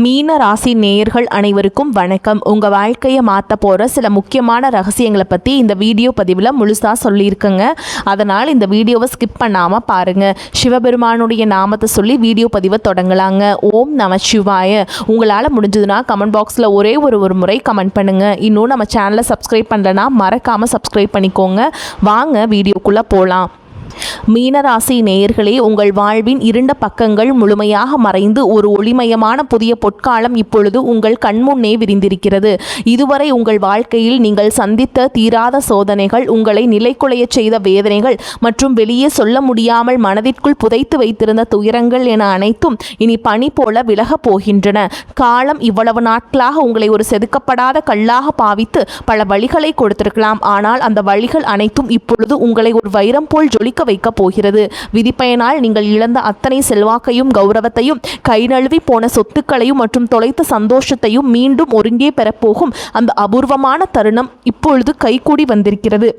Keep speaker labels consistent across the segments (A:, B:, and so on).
A: மீன ராசி நேயர்கள் அனைவருக்கும் வணக்கம். உங்கள் வாழ்க்கையை மாற்ற போகிற சில முக்கியமான ரகசியங்களை பற்றி இந்த வீடியோ பதிவில் முழுசாக சொல்லியிருக்கேங்க. அதனால் இந்த வீடியோவை ஸ்கிப் பண்ணாமல் பாருங்கள். சிவபெருமானுடைய நாமத்தை சொல்லி வீடியோ பதிவை தொடங்கலாங்க. ஓம் நம சிவாய. உங்களால் முடிஞ்சதுன்னா கமெண்ட் பாக்ஸில் ஒரே ஒரு முறை கமெண்ட் பண்ணுங்கள். இன்னும் நம்ம சேனலை சப்ஸ்கிரைப் பண்ணலைன்னா மறக்காமல் சப்ஸ்கிரைப் பண்ணிக்கோங்க. வாங்க வீடியோக்குள்ளே போகலாம். மீனராசி நேயர்களே, உங்கள் வாழ்வின் இருண்ட பக்கங்கள் முழுமையாக மறைந்து ஒரு ஒளிமயமான புதிய பொற்காலம் இப்பொழுது உங்கள் கண்முன்னே விரிந்திருக்கிறது. இதுவரை உங்கள் வாழ்க்கையில் நீங்கள் சந்தித்த தீராத சோதனைகள், உங்களை நிலைக்குலைய செய்த வேதனைகள் மற்றும் வெளியே சொல்ல முடியாமல் மனதிற்குள் புதைத்து வைத்திருந்த துயரங்கள் என அனைத்தும் இனி பனி போல விலகப் போகின்றன. காலம் இவ்வளவு நாட்களாக உங்களை ஒரு செதுக்கப்படாத கல்லாக பாவித்து பல வழிகளை கொடுத்திருக்கலாம். ஆனால் அந்த வழிகள் அனைத்தும் இப்பொழுது உங்களை ஒரு வைரம் போல் ஜொலிக்க வைக்க போகிறது. விதிப்பயனால் நீங்கள் இழந்த அத்தனை செல்வாக்கையும் கௌரவத்தையும், கை நழுவி போன சொத்துக்களையும் மற்றும் தொலைத்த சந்தோஷத்தையும் மீண்டும் ஒருங்கே பெறப்போகும் அந்த அபூர்வமான தருணம் இப்பொழுது கைகூடி வந்திருக்கிறது.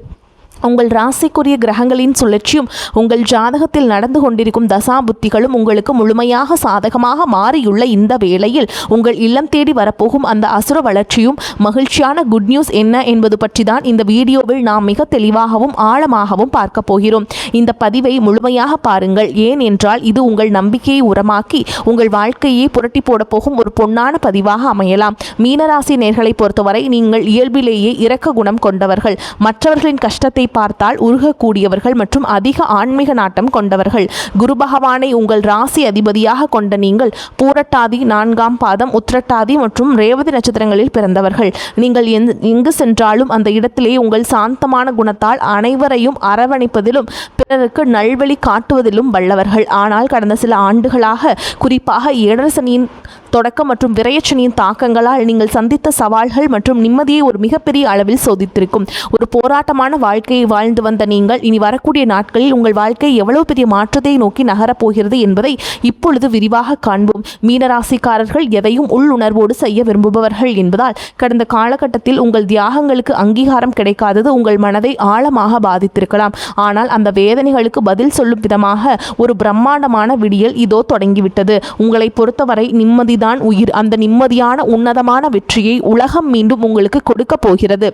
A: உங்கள் ராசிக்குரிய கிரகங்களின் சுழற்சியும் உங்கள் ஜாதகத்தில் நடந்து கொண்டிருக்கும் தசா புத்திகளும் உங்களுக்கு முழுமையாக சாதகமாக மாறியுள்ள இந்த வேளையில் உங்கள் இல்லம் தேடி வரப்போகும் அந்த அசுர வளர்ச்சியும் மகிழ்ச்சியான குட் நியூஸ் என்ன என்பது பற்றி தான் இந்த வீடியோவில் நாம் மிக தெளிவாகவும் ஆழமாகவும் பார்க்க போகிறோம். இந்த பதிவை முழுமையாக பாருங்கள். ஏன் என்றால் இது உங்கள் நம்பிக்கையை உரமாக்கி உங்கள் வாழ்க்கையை புரட்டி போட போகும் ஒரு பொன்னான பதிவாக அமையலாம். மீனராசி நேர்களை பொறுத்தவரை நீங்கள் இயல்பிலேயே இரக்க குணம் கொண்டவர்கள், மற்றவர்களின் கஷ்டத்தை பார்த்தால் உருகக்கூடியவர்கள் மற்றும் அதிக ஆன்மீக நாட்டம் கொண்டவர்கள். குரு பகவானை உங்கள் ராசி அதிபதியாக கொண்ட நீங்கள் பூரட்டாதி, 4ஆம் பாதம், உத்திரட்டாதி மற்றும் ரேவதி நட்சத்திரங்களில் பிறந்தவர்கள். நீங்கள் எங்கு சென்றாலும் அந்த இடத்திலே உங்கள் சாந்தமான குணத்தால் அனைவரையும் அரவணைப்பதிலும் பிறருக்கு நல்வழி காட்டுவதிலும் வல்லவர்கள். ஆனால் கடந்த சில ஆண்டுகளாக, குறிப்பாக ஏழரசனியின் தொடக்கம் மற்றும் விரயச்சனியின் தாக்கங்களால் நீங்கள் சந்தித்த சவால்கள் மற்றும் நிம்மதியை ஒரு மிகப்பெரிய அளவில் சோதித்திருக்கும். ஒரு போராட்டமான வாழ்க்கையை வாழ்ந்து வந்த நீங்கள் இனி வரக்கூடிய நாட்களில் உங்கள் வாழ்க்கை எவ்வளவு பெரிய மாற்றத்தை நோக்கி நகரப்போகிறது என்பதை இப்பொழுது விரிவாக காண்போம். மீனராசிக்காரர்கள் எதையும் உள்ளுணர்வோடு செய்ய விரும்புபவர்கள் என்பதால் கடந்த காலகட்டத்தில் உங்கள் தியாகங்களுக்கு அங்கீகாரம் கிடைக்காதது உங்கள் மனதை ஆழமாக பாதித்திருக்கலாம். ஆனால் அந்த வேதனைகளுக்கு பதில் சொல்லும் விதமாக ஒரு பிரம்மாண்டமான விடியல் இதோ தொடங்கிவிட்டது. உங்களை பொறுத்தவரை நிம்மதி உயிர். அந்த நிம்மதியான உன்னதமான வெற்றியை உலகம் மீண்டும் உங்களுக்கு கொடுக்க போகிறது.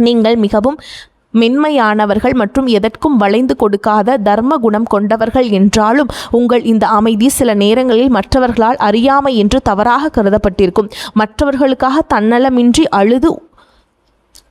A: நீங்கள் மிகவும் மென்மையானவர்கள் மற்றும் எதற்கும் வளைந்து கொடுக்காத தர்ம குணம் கொண்டவர்கள் என்றாலும் உங்கள் இந்த அமைதி சில நேரங்களில் மற்றவர்களால் அறியாமை என்று தவறாக கருதப்பட்டிருக்கும். மற்றவர்களுக்காக தன்னலமின்றி அழுது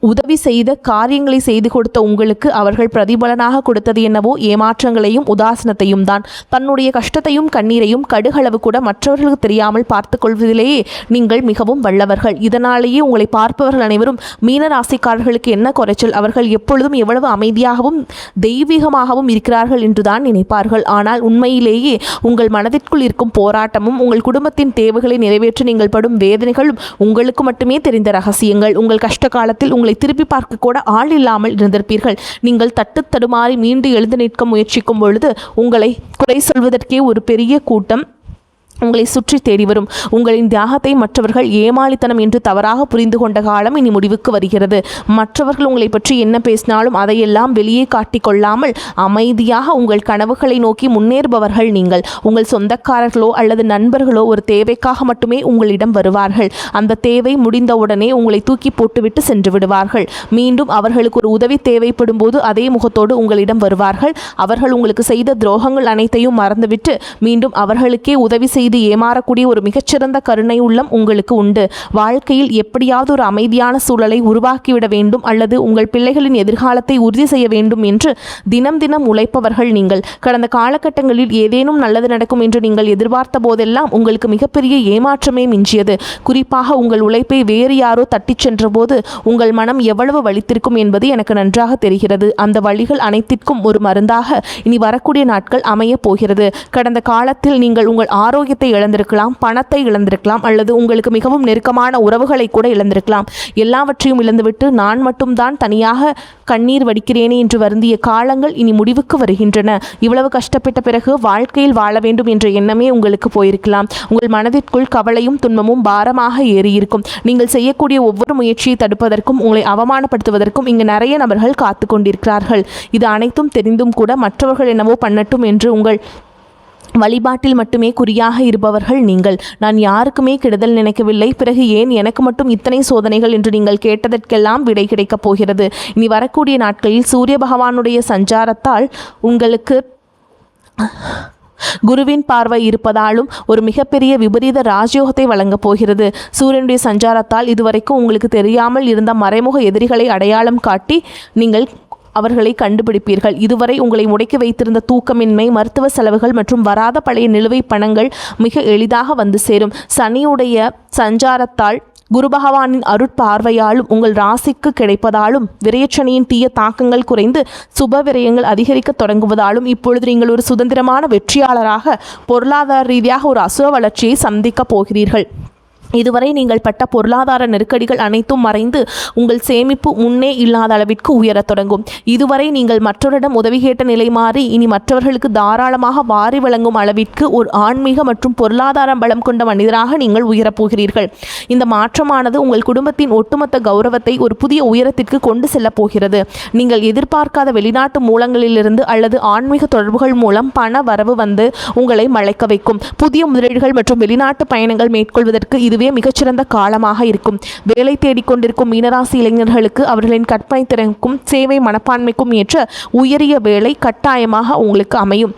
A: உதவி செய்த, காரியங்களை செய்து கொடுத்த உங்களுக்கு அவர்கள் பிரதிபலனாக கொடுத்தது என்னவோ ஏமாற்றங்களையும் உதாசனத்தையும் தான். தன்னுடைய கஷ்டத்தையும் கண்ணீரையும் கடுகளவு கூட மற்றவர்களுக்கு தெரியாமல் பார்த்து கொள்வதிலேயே நீங்கள் மிகவும் வல்லவர்கள். இதனாலேயே உங்களை பார்ப்பவர்கள் அனைவரும் மீனராசிக்காரர்களுக்கு என்ன குறைச்சல், அவர்கள் எப்பொழுதும் எவ்வளவு அமைதியாகவும் தெய்வீகமாகவும் இருக்கிறார்கள் என்றுதான் நினைப்பார்கள். ஆனால் உண்மையிலேயே உங்கள் மனதிற்குள் இருக்கும் போராட்டமும் உங்கள் குடும்பத்தின் தேவைகளை நிறைவேற்ற நீங்கள் படும் வேதனைகளும் உங்களுக்கு மட்டுமே தெரிந்த ரகசியங்கள். உங்கள் கஷ்ட காலத்தில் உங்களை திருப்பி பார்க்க கூட ஆள் இல்லாமல் இருந்திருப்பீர்கள். நீங்கள் தட்டு தடுமாறி மீண்டு எழுந்து நிற்க முயற்சிக்கும் பொழுது உங்களை குறை சொல்வதற்கே ஒரு பெரிய கூட்டம் உங்களை சுற்றி தேடி வரும். உங்களின் தியாகத்தை மற்றவர்கள் ஏமாளித்தனம் என்று தவறாக புரிந்து கொண்ட காலம் இனி முடிவுக்கு வருகிறது. மற்றவர்கள் உங்களை பற்றி என்ன பேசினாலும் அதையெல்லாம் வெளியே காட்டிக்கொள்ளாமல் அமைதியாக உங்கள் கனவுகளை நோக்கி முன்னேறுபவர்கள் நீங்கள். உங்கள் சொந்தக்காரர்களோ அல்லது நண்பர்களோ ஒரு தேவைக்காக மட்டுமே உங்களிடம் வருவார்கள். அந்த தேவை முடிந்தவுடனே உங்களை தூக்கி போட்டுவிட்டு சென்று விடுவார்கள். மீண்டும் அவர்களுக்கு ஒரு உதவி தேவைப்படும் போது அதே முகத்தோடு உங்களிடம் வருவார்கள். அவர்கள் உங்களுக்கு செய்த துரோகங்கள் அனைத்தையும் மறந்துவிட்டு மீண்டும் அவர்களுக்கே உதவி செய்து ஏமாறக்கூடிய ஒரு மிகச்சிறந்த கருணை உள்ளம் உங்களுக்கு உண்டு. வாழ்க்கையில் எப்படியாவது ஒரு அமைதியான சூழலை உருவாக்கிவிட வேண்டும் அல்லது உங்கள் பிள்ளைகளின் எதிர்காலத்தை உறுதி செய்ய வேண்டும் என்று தினம் தினம் உழைப்பவர்கள் நீங்கள். கடந்த காலகட்டங்களில் ஏதேனும் நல்லது நடக்கும் என்று நீங்கள் எதிர்பார்த்த போதெல்லாம் உங்களுக்கு மிகப்பெரிய ஏமாற்றமே மிஞ்சியது. குறிப்பாக உங்கள் உழைப்பை வேறு யாரோ தட்டிச் சென்ற போது உங்கள் மனம் எவ்வளவு வலித்திருக்கும் என்பது எனக்கு நன்றாக தெரிகிறது. அந்த வழிகள் அனைத்திற்கும் ஒரு மருந்தாக இனி வரக்கூடிய நாட்கள் அமைய போகிறது. கடந்த காலத்தில் நீங்கள் உங்கள் ஆரோக்கிய இழந்திருக்கலாம், பணத்தை இழந்திருக்கலாம், அல்லது உங்களுக்கு மிகவும் நெருக்கமான உறவுகளை கூட இழந்திருக்கலாம். எல்லாவற்றையும் இழந்துவிட்டு நான் மட்டும்தான் தனியாக கண்ணீர் வடிக்கிறேனே என்று வருந்திய காலங்கள் இனி முடிவுக்கு வருகின்றன. இவ்வளவு கஷ்டப்பட்ட பிறகு வாழ்க்கையில் வாழ வேண்டும் என்ற எண்ணமே உங்களுக்கு போயிருக்கலாம். உங்கள் மனதிற்குள் கவலையும் துன்பமும் பாரமாக ஏறியிருக்கும். நீங்கள் செய்யக்கூடிய ஒவ்வொரு முயற்சியை தடுப்பதற்கும் உங்களை அவமானப்படுத்துவதற்கும் இங்கு நிறைய நபர்கள் காத்து கொண்டிருக்கிறார்கள். இது அனைத்தும் தெரிந்தும் கூட மற்றவர்கள் என்னவோ பண்ணட்டும் என்று உங்கள் வழிபாட்டில் மட்டுமே குறியாக இருப்பவர்கள் நீங்கள். நான் யாருக்குமே கெடுதல் நினைக்கவில்லை, பிறகு ஏன் எனக்கு மட்டும் இத்தனை சோதனைகள் என்று நீங்கள் கேட்டதற்கெல்லாம் விடை கிடைக்கப் போகிறது. இனி வரக்கூடிய நாட்களில் சூரிய பகவானுடைய சஞ்சாரத்தால் உங்களுக்கு குருவின் பார்வை இருப்பதாலும் ஒரு மிகப்பெரிய விபரீத ராஜயோகத்தை வழங்கப் போகிறது. சூரியனுடைய சஞ்சாரத்தால் இதுவரைக்கும் உங்களுக்கு தெரியாமல் இருந்த மறைமுக எதிரிகளை அடையாளம் காட்டி நீங்கள் அவர்களை கண்டுபிடிப்பீர்கள். இதுவரை உங்களை முடக்கி வைத்திருந்த தூக்கமின்மை, மருத்துவ செலவுகள் மற்றும் வராத பழைய நிலுவை பணங்கள் மிக எளிதாக வந்து சேரும். சனியுடைய சஞ்சாரத்தால் குரு பகவானின் அருட்பார்வையாலும் உங்கள் ராசிக்கு கிடைப்பதாலும் விரயச்சனியின் தீய தாக்கங்கள் குறைந்து சுப விரயங்கள் அதிகரிக்க தொடங்குவதாலும் இப்பொழுது நீங்கள் ஒரு சுதந்திரமான வெற்றியாளராக பொருளாதார ரீதியாக ஒரு அசுர வளர்ச்சியை சந்திக்கப் போகிறீர்கள். இதுவரை நீங்கள் பட்ட பொருளாதார நெருக்கடிகள் அனைத்தும் மறைந்து உங்கள் சேமிப்பு முன்னே இல்லாத அளவிற்கு உயரத் தொடங்கும். இதுவரை நீங்கள் மற்றவரிடம் உதவி கேட்ட நிலை மாறி இனி மற்றவர்களுக்கு தாராளமாக வாரி வழங்கும் அளவிற்கு ஒரு ஆன்மீக மற்றும் பொருளாதார பலம் கொண்ட மனிதராக நீங்கள் உயரப்போகிறீர்கள். இந்த மாற்றமானது உங்கள் குடும்பத்தின் ஒட்டுமொத்த கௌரவத்தை ஒரு புதிய உயரத்திற்கு கொண்டு செல்லப் போகிறது. நீங்கள் எதிர்பார்க்காத வெளிநாட்டு மூலங்களிலிருந்து அல்லது ஆன்மீக தொடர்புகள் மூலம் பண வரவு வந்து உங்களை மலைக்க வைக்கும். புதிய முதலீடுகள் மற்றும் வெளிநாட்டு பயணங்கள் மேற்கொள்வதற்கு இதுவே மிகச்சிறந்த காலமாக இருக்கும். வேலை தேடிக்கொண்டிருக்கும் மீனராசி இளைஞர்களுக்கு அவர்களின் கற்பனை திறனுக்கும் சேவை மனப்பான்மைக்கும் ஏற்ற உயரிய வேலை கட்டாயமாக உங்களுக்கு அமையும்.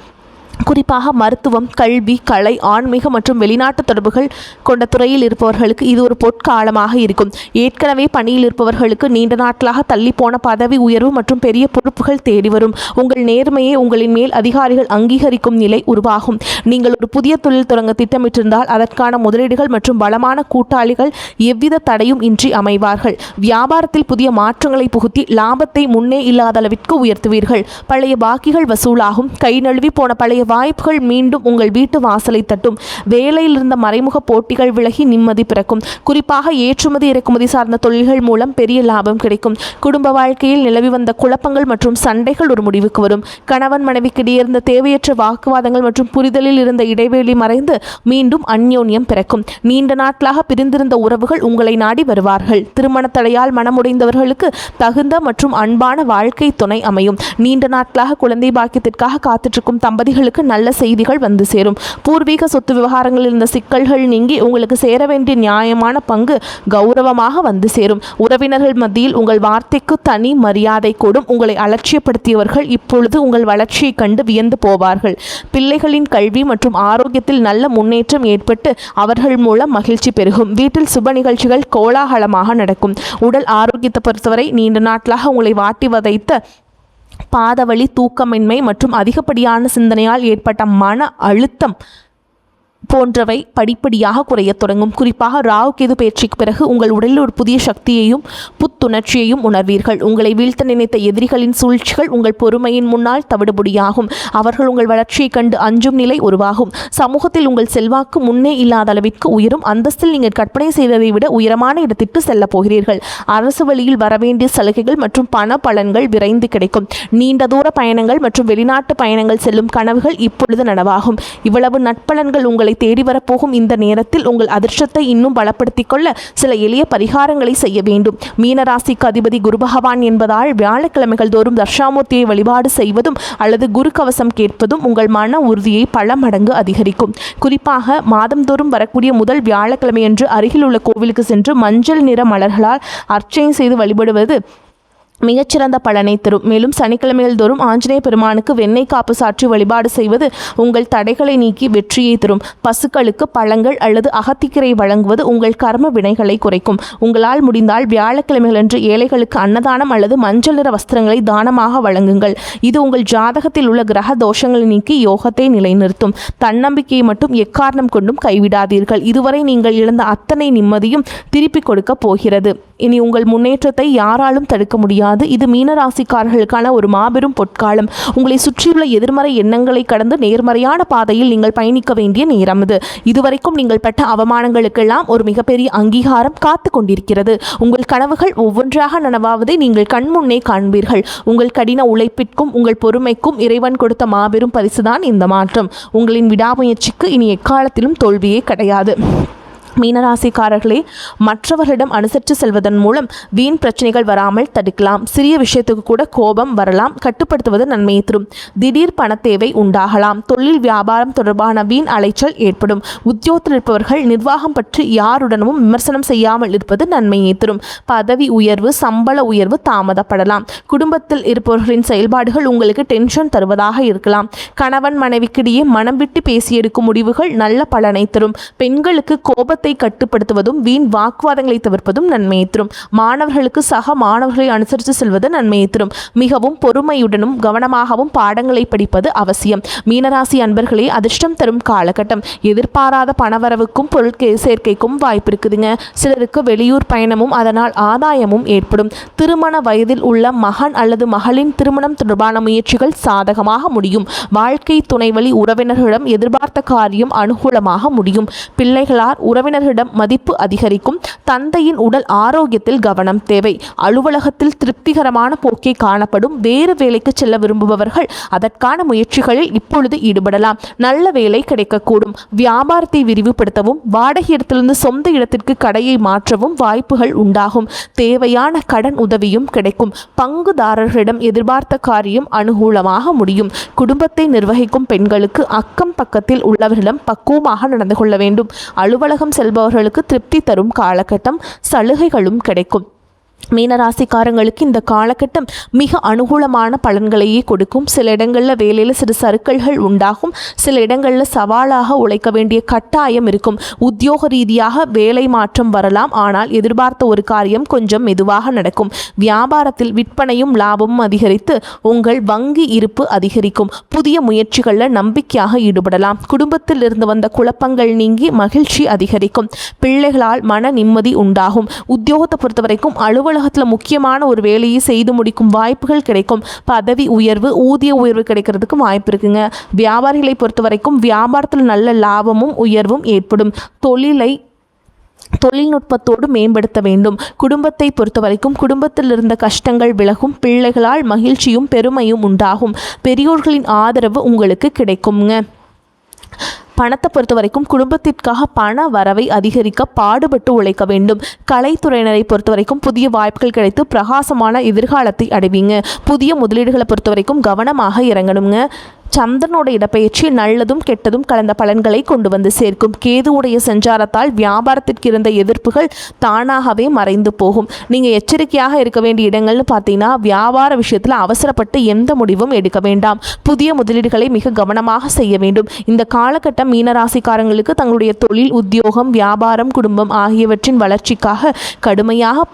A: குறிப்பாக மருத்துவம், கல்வி, கலை, ஆன்மீக மற்றும் வெளிநாட்டு தொடர்புகள் கொண்ட துறையில் இருப்பவர்களுக்கு இது ஒரு பொற்காலமாக இருக்கும். ஏற்கனவே பணியில் இருப்பவர்களுக்கு நீண்ட நாட்களாக தள்ளி போன பதவி உயர்வு மற்றும் பெரிய பொறுப்புகள் தேடி வரும். உங்கள் நேர்மையை உங்களின் மேல் அதிகாரிகள் அங்கீகரிக்கும் நிலை உருவாகும். நீங்கள் ஒரு புதிய தொழில் தொடங்க திட்டமிட்டிருந்தால் அதற்கான முதலீடுகள் மற்றும் பலமான கூட்டாளிகள் எவ்வித தடையும் இன்றி அமைவார்கள். வியாபாரத்தில் புதிய மாற்றங்களை புகுத்தி லாபத்தை முன்னே இல்லாத அளவிற்கு உயர்த்துவீர்கள். பழைய பாக்கிகள் வசூலாகும். கை நழுவி போன பழைய வாய்ப்புகள் மீண்டும் உங்கள் வீட்டு வாசலை தட்டும். வேலையில் இருந்த மறைமுக போட்டிகள் விலகி நிம்மதி பிறக்கும். குறிப்பாக ஏற்றுமதி இறக்குமதி சார்ந்த தொழில்கள் மூலம் பெரிய லாபம் கிடைக்கும். குடும்ப வாழ்க்கையில் நிலவி வந்த குழப்பங்கள் மற்றும் சண்டைகள் ஒரு முடிவுக்கு வரும். கணவன் மனைவிக்கிடையே இருந்த தேவையற்ற வாக்குவாதங்கள் மற்றும் புரிதலில் இருந்த இடைவெளி மறைந்து மீண்டும் அந்யோன்யம் பிறக்கும். நீண்ட நாட்களாக பிரிந்திருந்த உறவுகள் உங்களை நாடி வருவார்கள். திருமண தடையால் மனமுடைந்தவர்களுக்கு தகுந்த மற்றும் அன்பான வாழ்க்கை துணை அமையும். நீண்ட நாட்களாக குழந்தை பாக்கியத்திற்காக காத்திருக்கும் தம்பதிகளுக்கு நல்ல செய்திகள் வந்து சேரும். பூர்வீக சொத்து விவகாரங்களில் இருந்த சிக்கல்கள் நீங்கி உங்களுக்கு சேர வேண்டிய நியாயமான பங்கு கௌரவமாக வந்து சேரும். உறவினர்கள் மத்தியில் உங்கள் வார்த்தைக்கு தனி மரியாதை கூடும். உங்களை அலட்சியப்படுத்தியவர்கள் இப்பொழுது உங்கள் வளர்ச்சியை கண்டு வியந்து போவார்கள். பிள்ளைகளின் கல்வி மற்றும் ஆரோக்கியத்தில் நல்ல முன்னேற்றம் ஏற்பட்டு அவர்கள் மூலம் மகிழ்ச்சி பெருகும். வீட்டில் சுப நிகழ்ச்சிகள் கோலாகலமாக நடக்கும். உடல் ஆரோக்கியத்தை பொறுத்தவரை நீண்ட நாட்களாக உங்களை வாட்டி வதைத்த பாதவலி, தூக்கமின்மை மற்றும் அதிகப்படியான சிந்தனையால் ஏற்பட்ட மன அழுத்தம் போன்றவை படிப்படியாக குறையத் தொடங்கும். குறிப்பாக ராகு கேது பயிற்சிக்கு பிறகு உங்கள் உடலில் ஒரு புதிய சக்தியையும் புத்துணர்ச்சியையும் உணர்வீர்கள். உங்களை வீழ்த்த நினைத்த எதிரிகளின் சூழ்ச்சிகள் உங்கள் பொறுமையின் முன்னால் தவிடுபடியாகும். அவர்கள் உங்கள் வளர்ச்சியை கண்டு அஞ்சும் நிலை உருவாகும். சமூகத்தில் உங்கள் செல்வாக்கு முன்னே இல்லாத அளவிற்கு உயரும். அந்தஸ்தில் நீங்கள் கற்பனை செய்ததை விட உயரமான இடத்திற்கு செல்லப் போகிறீர்கள். அரசு வழியில் வரவேண்டிய சலுகைகள் மற்றும் பண பலன்கள் விரைந்து கிடைக்கும். நீண்ட தூர பயணங்கள் மற்றும் வெளிநாட்டு பயணங்கள் செல்லும் கனவுகள் இப்பொழுது நனவாகும். இவ்வளவு நட்பலன்கள் உங்களை தேடி வரப்போகும் இந்த நேரத்தில் உங்கள் அதிர்ஷ்டத்தை இன்னும் பலப்படுத்திக் கொள்ள சில எளிய பரிகாரங்களை செய்ய வேண்டும். மீனராசிக்கு அதிபதி குரு பகவான் என்பதால் வியாழக்கிழமைகள் தோறும் தர்ஷாமூர்த்தியை வழிபாடு செய்வதும் அல்லது குரு கவசம் கேட்பதும் உங்கள் மன உறுதியை பல மடங்கு அதிகரிக்கும். குறிப்பாக மாதந்தோறும் வரக்கூடிய முதல் வியாழக்கிழமையன்று அருகில் உள்ள கோவிலுக்கு சென்று மஞ்சள் நிற மலர்களால் அர்ச்சனை செய்து வழிபடுவது மிகச்சிறந்த பலனை தரும். மேலும் சனிக்கிழமைகள் தோறும் ஆஞ்சநேய பெருமானுக்கு வெண்ணெய் காப்பு சாற்றி வழிபாடு செய்வது உங்கள் தடைகளை நீக்கி வெற்றியை தரும். பசுக்களுக்கு பழங்கள் அல்லது அகத்திக்கீரை வழங்குவது உங்கள் கர்ம வினைகளை குறைக்கும். உங்களால் முடிந்தால் வியாழக்கிழமைகளன்று ஏழைகளுக்கு அன்னதானம் அல்லது மஞ்சள் நிற வஸ்திரங்களை தானமாக வழங்குங்கள். இது உங்கள் ஜாதகத்தில் உள்ள கிரக தோஷங்களை நீக்கி யோகத்தை நிலைநிறுத்தும். தன்னம்பிக்கையை மட்டும் எக்காரணம் கொண்டும் கைவிடாதீர்கள். இதுவரை நீங்கள் இழந்த அத்தனை நிம்மதியும் திருப்பிக் கொடுக்க போகிறது. இனி உங்கள் முன்னேற்றத்தை யாராலும் தடுக்க முடியாது. இது மீனராசிக்காரர்களுக்கான ஒரு மாபெரும் பொற்காலம். உங்களை சுற்றியுள்ள எதிர்மறை எண்ணங்களை கடந்து நேர்மறையான பாதையில் நீங்கள் பயணிக்க வேண்டிய நேரம் இது. இதுவரைக்கும் நீங்கள் பட்ட அவமானங்களுக்கெல்லாம் ஒரு மிகப்பெரிய அங்கீகாரம் காத்து கொண்டிருக்கிறது. உங்கள் கனவுகள் ஒவ்வொன்றாக நனவாவதை நீங்கள் கண்முன்னே காண்பீர்கள். உங்கள் கடின உழைப்பிற்கும் உங்கள் பொறுமைக்கும் இறைவன் கொடுத்த மாபெரும் பரிசுதான் இந்த மாற்றம். உங்களின் விடாமுயற்சிக்கு இனி எக்காலத்திலும் தோல்வியே கிடையாது. மீனராசிக்காரர்களே, மற்றவர்களிடம் அனுசரித்து செல்வதன் மூலம் வீண் பிரச்சனைகள் வராமல் தடுக்கலாம். சிறிய விஷயத்துக்கு கூட கோபம் வரலாம். கட்டுப்படுத்துவது நன்மையை தரும். திடீர் பண தேவை உண்டாகலாம். தொழில் வியாபாரம் தொடர்பான வீண் அலைச்சல் ஏற்படும். உத்தியோகத்தில் இருப்பவர்கள் நிர்வாகம் பற்றி யாருடனும் விமர்சனம் செய்யாமல் இருப்பது நன்மையை தரும். பதவி உயர்வு, சம்பள உயர்வு தாமதப்படலாம். குடும்பத்தில் இருப்பவர்களின் செயல்பாடுகள் உங்களுக்கு டென்ஷன் தருவதாக இருக்கலாம். கணவன் மனைவிக்கிடையே மனம் விட்டு பேசி எடுக்கும் முடிவுகள் நல்ல பலனை தரும். பெண்களுக்கு கோபத்தை கட்டுப்படுத்துவதும் வீண் வாக்குவாதங்களை தவிர்ப்பதும் நன்மையை தரும். மாணவர்களுக்கு சக மாணவர்களை அனுசரித்து செல்வது நன்மையை தரும். மிகவும் பொறுமையுடனும் கவனமாகவும் பாடங்களை படிப்பது அவசியம். மீனராசி அன்பர்களே, அதிர்ஷ்டம் தரும் காலகட்டம். எதிர்பாராத பணவரவுக்கும் பொருள் சேர்க்கைக்கும் வாய்ப்பு இருக்குதுங்க. சிலருக்கு வெளியூர் பயணமும் அதனால் ஆதாயமும் ஏற்படும். திருமண வயதில் உள்ள மகன் அல்லது மகளின் திருமணம் தொடர்பான முயற்சிகள் சாதகமாக முடியும். வாழ்க்கை துணைவழி உறவினர்களிடம் எதிர்பார்த்த காரியம் அனுகூலமாக முடியும். பிள்ளைகளால் உறவினர்களிடம் மதிப்பு அதிகரிக்கும். தந்தையின் உடல் ஆரோக்கியத்தில் கவனம் தேவை. அலுவலகத்தில் திருப்திகரமான போக்கை காணப்படும். வேறு வேலைக்கு செல்ல விரும்புபவர்கள் அதற்கான முயற்சிகளில் இப்பொழுது ஈடுபடலாம். நல்ல வேலை கிடைக்கக்கூடும். வியாபாரத்தை விரிவுபடுத்தவும் வாடகை இடத்திலிருந்து சொந்த இடத்திற்கு கடையை மாற்றவும் வாய்ப்புகள் உண்டாகும். தேவையான கடன் உதவியும் கிடைக்கும். பங்குதாரர்களிடம் எதிர்பார்த்த காரியம் அனுகூலமாக முடியும். குடும்பத்தை நிர்வகிக்கும் பெண்களுக்கு அக்கம் பக்கத்தில் உள்ளவர்களிடம் பக்குவமாக நடந்து கொள்ள வேண்டும். அலுவலகம் செல்பவர்களுக்கு திருப்தி தரும் காலகட்டம். சலுகைகளும் கிடைக்கும். மீனராசிக்காரங்களுக்கு இந்த காலகட்டம் மிக அனுகூலமான பலன்களையே கொடுக்கும். சில இடங்களில் வேலையில் சிறு சறுக்கல்கள் உண்டாகும். சில இடங்களில் சவாலாக உழைக்க வேண்டிய கட்டாயம் இருக்கும். உத்தியோக ரீதியாக வேலை மாற்றம் வரலாம். ஆனால் எதிர்பார்த்த ஒரு காரியம் கொஞ்சம் மெதுவாக நடக்கும். வியாபாரத்தில் விற்பனையும் லாபமும் அதிகரித்து உங்கள் வங்கி இருப்பு அதிகரிக்கும். புதிய முயற்சிகளில் நம்பிக்கையாக ஈடுபடலாம். குடும்பத்தில் இருந்து வந்த குழப்பங்கள் நீங்கி மகிழ்ச்சி அதிகரிக்கும். பிள்ளைகளால் மன நிம்மதி உண்டாகும். உத்தியோகத்தை பொறுத்தவரைக்கும் அலுவலகத்தில் முக்கியமான ஒரு வேலையை செய்து முடிக்கும் வாய்ப்புகள் கிடைக்கும். பதவி உயர்வு, ஊதிய உயர்வு கிடைக்கிறதுக்கு வாய்ப்பு இருக்குங்க. வியாபாரிகளை பொறுத்த வரைக்கும் வியாபாரத்தில் நல்ல லாபமும் உயர்வும் ஏற்படும். தொழில்நுட்பத்தோடு மேம்படுத்த வேண்டும். குடும்பத்தை பொறுத்த வரைக்கும் குடும்பத்தில் இருந்த கஷ்டங்கள் விலகும். பிள்ளைகளால் மகிழ்ச்சியும் பெருமையும் உண்டாகும். பெரியோர்களின் ஆதரவு உங்களுக்கு கிடைக்குங்க. பணத்தை பொறுத்த வரைக்கும் குடும்பத்திற்காக பண வரவை அதிகரிக்க பாடுபட்டு உழைக்க வேண்டும். கலைத்துறையினரை பொறுத்த வரைக்கும் புதிய வாய்ப்புகள் கிடைத்து பிரகாசமான எதிர்காலத்தை அடைவீங்க. புதிய முதலீடுகளை பொறுத்த வரைக்கும் கவனமாக இறங்கணுங்க. சந்திரனோட இடப்பெயர்ச்சி நல்லதும் கெட்டதும் கலந்த பலன்களை கொண்டு வந்து சேர்க்கும். கேதுவுடைய சஞ்சாரத்தால் வியாபாரத்திற்கு இருந்த எதிர்ப்புகள் தானாகவே மறைந்து போகும். நீங்கள் எச்சரிக்கையாக இருக்க வேண்டிய இடங்கள்னு பார்த்தீங்கன்னா, வியாபார விஷயத்தில் அவசரப்பட்டு எந்த முடிவும் எடுக்க வேண்டாம். புதிய முதலீடுகளை மிக கவனமாக செய்ய வேண்டும். இந்த காலகட்டம் மீனராசிக்காரங்களுக்கு தங்களுடைய தொழில், உத்தியோகம், வியாபாரம், குடும்பம் ஆகியவற்றின் வளர்ச்சிக்காக கடுமையாக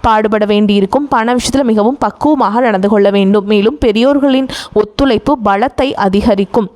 A: பாடுபட வேண்டியிருக்கும். பண விஷயத்தில் மிகவும் பக்குவமாக நடந்து கொள்ள வேண்டும். மேலும் பெரியோர்களின் ஒத்துழைப்பு பலத்தை அதிகரிக்கும்.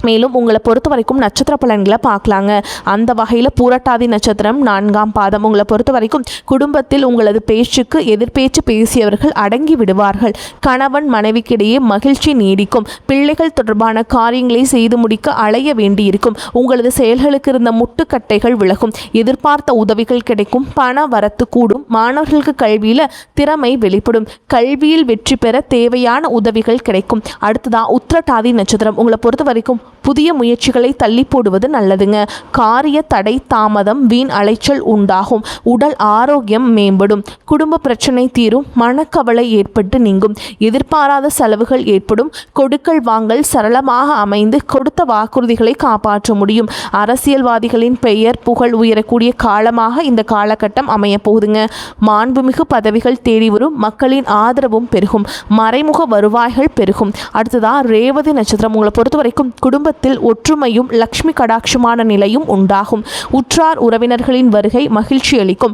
A: மேலும் உங்களை பொறுத்த வரைக்கும் நட்சத்திர பலன்களை பார்க்கலாங்க. அந்த வகையில் பூரட்டாதி நட்சத்திரம் 4ஆம் பாதம். உங்களை பொறுத்த வரைக்கும் குடும்பத்தில் உங்களது பேச்சுக்கு எதிர்பேச்சு பேசியவர்கள் அடங்கி விடுவார்கள். கணவன் மனைவிக்கிடையே மகிழ்ச்சி நீடிக்கும். பிள்ளைகள் தொடர்பான காரியங்களை செய்து முடிக்க அலைய வேண்டியிருக்கும். உங்களது செயல்களுக்கு இருந்த முட்டுக்கட்டைகள் விலகும். எதிர்பார்த்த உதவிகள் கிடைக்கும். பண வரத்து கூடும். மாணவர்களுக்கு கல்வியில் திறமை வெளிப்படும். கல்வியில் வெற்றி பெற தேவையான உதவிகள் கிடைக்கும். அடுத்ததான் உத்திரட்டாதி நட்சத்திரம். உங்களை பொறுத்த வரைக்கும் புதிய முயற்சிகளை தள்ளி போடுவது நல்லதுங்க. காரிய தடை, தாமதம், வீண் அலைச்சல் உண்டாகும். உடல் ஆரோக்கியம் மேம்படும். குடும்ப பிரச்சனை தீரும். மனக்கவலை ஏற்பட்டு நீங்கும். எதிர்பாராத செலவுகள் ஏற்படும். கொடுக்கல் வாங்கல் சரளமாக அமைந்து கொடுத்த வாக்குறுதிகளை காப்பாற்ற முடியும். அரசியல்வாதிகளின் பெயர் புகழ் உயரக்கூடிய காலமாக இந்த காலகட்டம் அமைய போகுதுங்க. மாண்புமிகு பதவிகள் தேடி வரும். மக்களின் ஆதரவும் பெருகும். மறைமுக வருவாய்கள் பெருகும். அடுத்ததா ரேவதி நட்சத்திரம். உங்களை பொறுத்த வரைக்கும் குடும்பத்தில் ஒற்றுமையும் லக்ஷ்மி கடாட்சமான நிலையும் உண்டாகும். உற்றார் உறவினர்களின் வருகை மகிழ்ச்சி அளிக்கும்.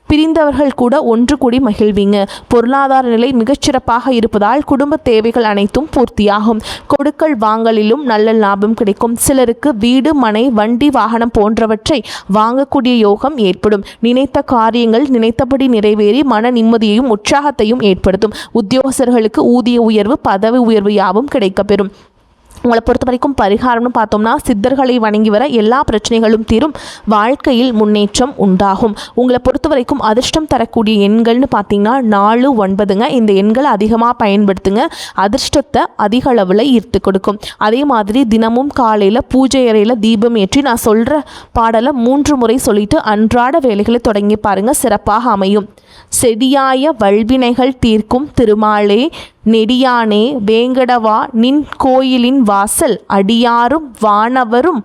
A: பிரிந்தவர்கள் கூட ஒன்று கூடி மகிழ்வீங்க. பொருளாதார நிலை மிகச்சிறப்பாக இருப்பதால் குடும்ப தேவைகள் அனைத்தும் பூர்த்தியாகும். கொடுக்கல் வாங்கலிலும் நல்ல லாபம் கிடைக்கும். சிலருக்கு வீடு, மனை, வண்டி, வாகனம் போன்றவற்றை வாங்கக்கூடிய யோகம் ஏற்படும். நினைத்த காரியங்கள் நினைத்தபடி நிறைவேறி மன நிம்மதியையும் உற்சாகத்தையும் ஏற்படுத்தும். உத்தியோகஸ்தர்களுக்கு ஊதிய உயர்வு, பதவி உயர்வு யாவும் கிடைக்கப்பெறும். உங்களை பொறுத்த வரைக்கும் பரிகாரம்னு பார்த்தோம்னா சித்தர்களை வணங்கி வர எல்லா பிரச்சனைகளும் தீரும், வாழ்க்கையில் முன்னேற்றம் உண்டாகும். உங்களை பொறுத்த வரைக்கும் அதிர்ஷ்டம் தரக்கூடிய எண்கள்னு பார்த்தீங்கன்னா 4, 9ங்க. இந்த எண்களை அதிகமாக பயன்படுத்துங்க, அதிர்ஷ்டத்தை அதிக அளவில் ஈர்த்து கொடுக்கும். அதே மாதிரி தினமும் காலையில் பூஜை அறையில் தீபம் ஏற்றி நான் சொல்கிற பாடலை 3 முறை சொல்லிட்டு அன்றாட வேலைகளை தொடங்கி பாருங்கள், சிறப்பாக அமையும். செடியாய வல்வினைகள் தீர்க்கும் திருமாலே நெடியானே வேங்கடவா நின் கோயிலின் வாசல் அடியாரும் வானவரும்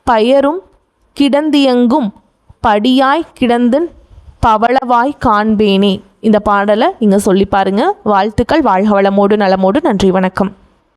A: பயரும் கிடந்தியங்கும் படியாய் கிடந்தன் பவளவாய் காண்பேனே. இந்த பாடலை நீங்கள் சொல்லி பாருங்கள். வாழ்த்துக்கள். வாழ்க வளமோடு நலமோடு. நன்றி, வணக்கம்.